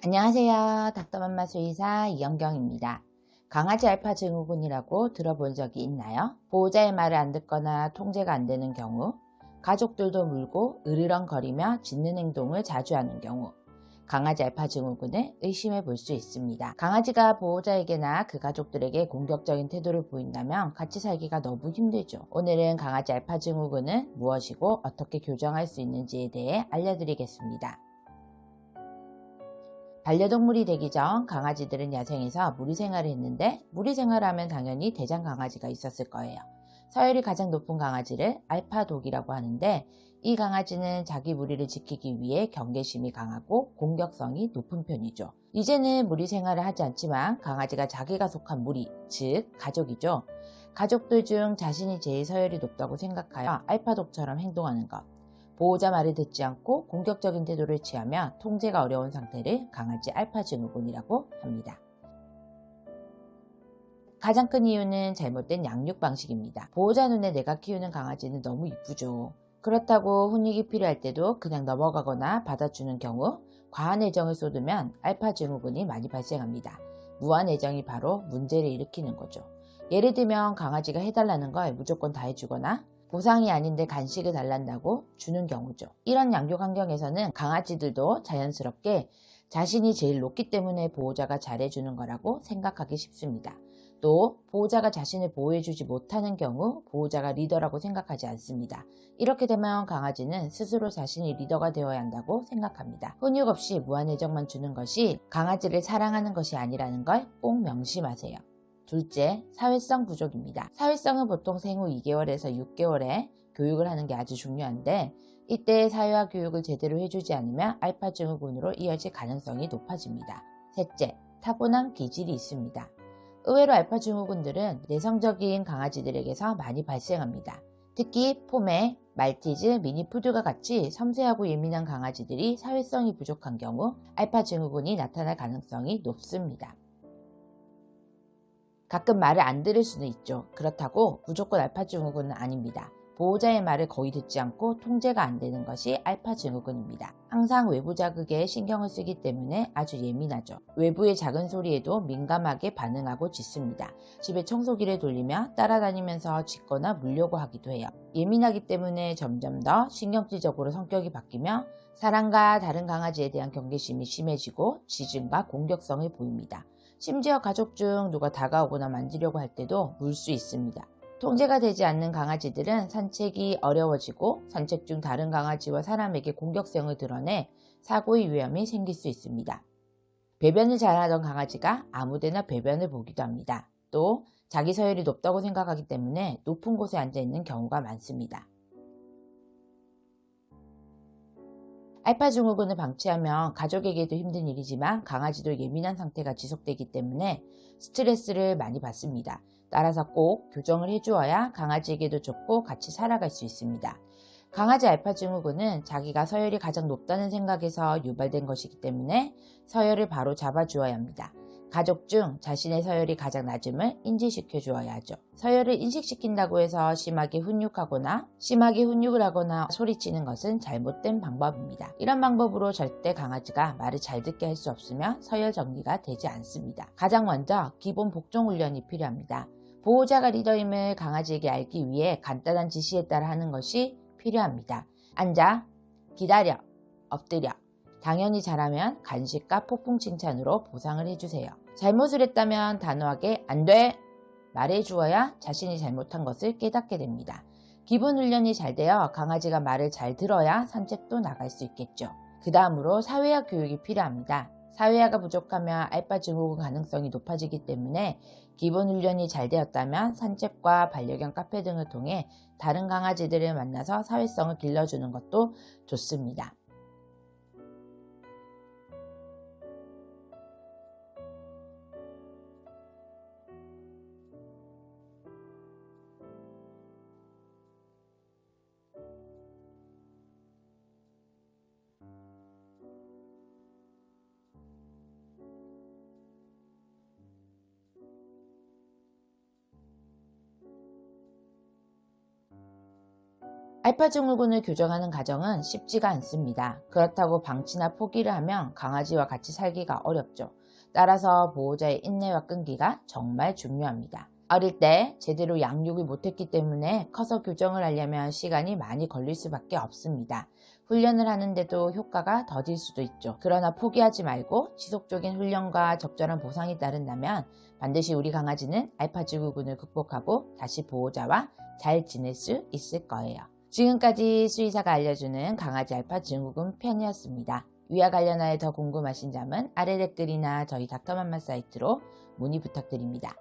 안녕하세요. 닥터맘마 수의사 이영경입니다. 강아지 알파 증후군이라고 들어본 적이 있나요? 보호자의 말을 안 듣거나 통제가 안 되는 경우, 가족들도 물고 으르렁거리며 짖는 행동을 자주 하는 경우, 강아지 알파 증후군을 의심해 볼 수 있습니다. 강아지가 보호자에게나 그 가족들에게 공격적인 태도를 보인다면 같이 살기가 너무 힘들죠. 오늘은 강아지 알파 증후군은 무엇이고 어떻게 교정할 수 있는지에 대해 알려드리겠습니다. 반려동물이 되기 전 강아지들은 야생에서 무리 생활을 했는데, 무리 생활하면 당연히 대장 강아지가 있었을 거예요. 서열이 가장 높은 강아지를 알파독이라고 하는데, 이 강아지는 자기 무리를 지키기 위해 경계심이 강하고 공격성이 높은 편이죠. 이제는 무리 생활을 하지 않지만 강아지가 자기가 속한 무리, 즉 가족이죠. 가족들 중 자신이 제일 서열이 높다고 생각하여 알파독처럼 행동하는 것, 보호자 말을 듣지 않고 공격적인 태도를 취하며 통제가 어려운 상태를 강아지 알파 증후군이라고 합니다. 가장 큰 이유는 잘못된 양육 방식입니다. 보호자 눈에 내가 키우는 강아지는 너무 이쁘죠. 그렇다고 훈육이 필요할 때도 그냥 넘어가거나 받아주는 경우, 과한 애정을 쏟으면 알파 증후군이 많이 발생합니다. 무한 애정이 바로 문제를 일으키는 거죠. 예를 들면 강아지가 해달라는 걸 무조건 다 해주거나 보상이 아닌데 간식을 달란다고 주는 경우죠. 이런 양육 환경에서는 강아지들도 자연스럽게 자신이 제일 높기 때문에 보호자가 잘해주는 거라고 생각하기 쉽습니다. 또 보호자가 자신을 보호해주지 못하는 경우 보호자가 리더라고 생각하지 않습니다. 이렇게 되면 강아지는 스스로 자신이 리더가 되어야 한다고 생각합니다. 훈육 없이 무한 애정만 주는 것이 강아지를 사랑하는 것이 아니라는 걸 꼭 명심하세요. 둘째, 사회성 부족입니다. 사회성은 보통 생후 2개월에서 6개월에 교육을 하는 게 아주 중요한데, 이때 사회화 교육을 제대로 해주지 않으면 알파 증후군으로 이어질 가능성이 높아집니다. 셋째, 타고난 기질이 있습니다. 의외로 알파 증후군들은 내성적인 강아지들에게서 많이 발생합니다. 특히 포메, 말티즈, 미니푸드가 같이 섬세하고 예민한 강아지들이 사회성이 부족한 경우 알파 증후군이 나타날 가능성이 높습니다. 가끔 말을 안 들을 수는 있죠. 그렇다고 무조건 알파 증후군은 아닙니다. 보호자의 말을 거의 듣지 않고 통제가 안 되는 것이 알파 증후군입니다. 항상 외부 자극에 신경을 쓰기 때문에 아주 예민하죠. 외부의 작은 소리에도 민감하게 반응하고 짖습니다. 집에 청소기를 돌리며 따라다니면서 짖거나 물려고 하기도 해요. 예민하기 때문에 점점 더 신경질적으로 성격이 바뀌며 사람과 다른 강아지에 대한 경계심이 심해지고 짖음과 공격성을 보입니다. 심지어 가족 중 누가 다가오거나 만지려고 할 때도 물 수 있습니다. 통제가 되지 않는 강아지들은 산책이 어려워지고 산책 중 다른 강아지와 사람에게 공격성을 드러내 사고의 위험이 생길 수 있습니다. 배변을 잘하던 강아지가 아무데나 배변을 보기도 합니다. 또 자기 서열이 높다고 생각하기 때문에 높은 곳에 앉아 있는 경우가 많습니다. 알파 증후군을 방치하면 가족에게도 힘든 일이지만 강아지도 예민한 상태가 지속되기 때문에 스트레스를 많이 받습니다. 따라서 꼭 교정을 해주어야 강아지에게도 좋고 같이 살아갈 수 있습니다. 강아지 알파 증후군은 자기가 서열이 가장 높다는 생각에서 유발된 것이기 때문에 서열을 바로 잡아주어야 합니다. 가족 중 자신의 서열이 가장 낮음을 인지시켜 주어야 하죠. 서열을 인식시킨다고 해서 심하게 훈육을 하거나 소리치는 것은 잘못된 방법입니다. 이런 방법으로 절대 강아지가 말을 잘 듣게 할 수 없으며 서열 정리가 되지 않습니다. 가장 먼저 기본 복종 훈련이 필요합니다. 보호자가 리더임을 강아지에게 알기 위해 간단한 지시에 따라 하는 것이 필요합니다. 앉아, 기다려, 엎드려. 당연히 잘하면 간식과 폭풍 칭찬으로 보상을 해주세요. 잘못을 했다면 단호하게 안 돼! 말해주어야 자신이 잘못한 것을 깨닫게 됩니다. 기본 훈련이 잘 되어 강아지가 말을 잘 들어야 산책도 나갈 수 있겠죠. 그 다음으로 사회화 교육이 필요합니다. 사회화가 부족하면 알파 증후군 가능성이 높아지기 때문에 기본 훈련이 잘 되었다면 산책과 반려견 카페 등을 통해 다른 강아지들을 만나서 사회성을 길러주는 것도 좋습니다. 알파 증후군을 교정하는 과정은 쉽지가 않습니다. 그렇다고 방치나 포기를 하면 강아지와 같이 살기가 어렵죠. 따라서 보호자의 인내와 끈기가 정말 중요합니다. 어릴 때 제대로 양육을 못했기 때문에 커서 교정을 하려면 시간이 많이 걸릴 수밖에 없습니다. 훈련을 하는데도 효과가 더딜 수도 있죠. 그러나 포기하지 말고 지속적인 훈련과 적절한 보상이 따른다면 반드시 우리 강아지는 알파 증후군을 극복하고 다시 보호자와 잘 지낼 수 있을 거예요. 지금까지 수의사가 알려주는 강아지 알파 증후군 편이었습니다. 위와 관련하여 더 궁금하신 점은 아래 댓글이나 저희 닥터맘마 사이트로 문의 부탁드립니다.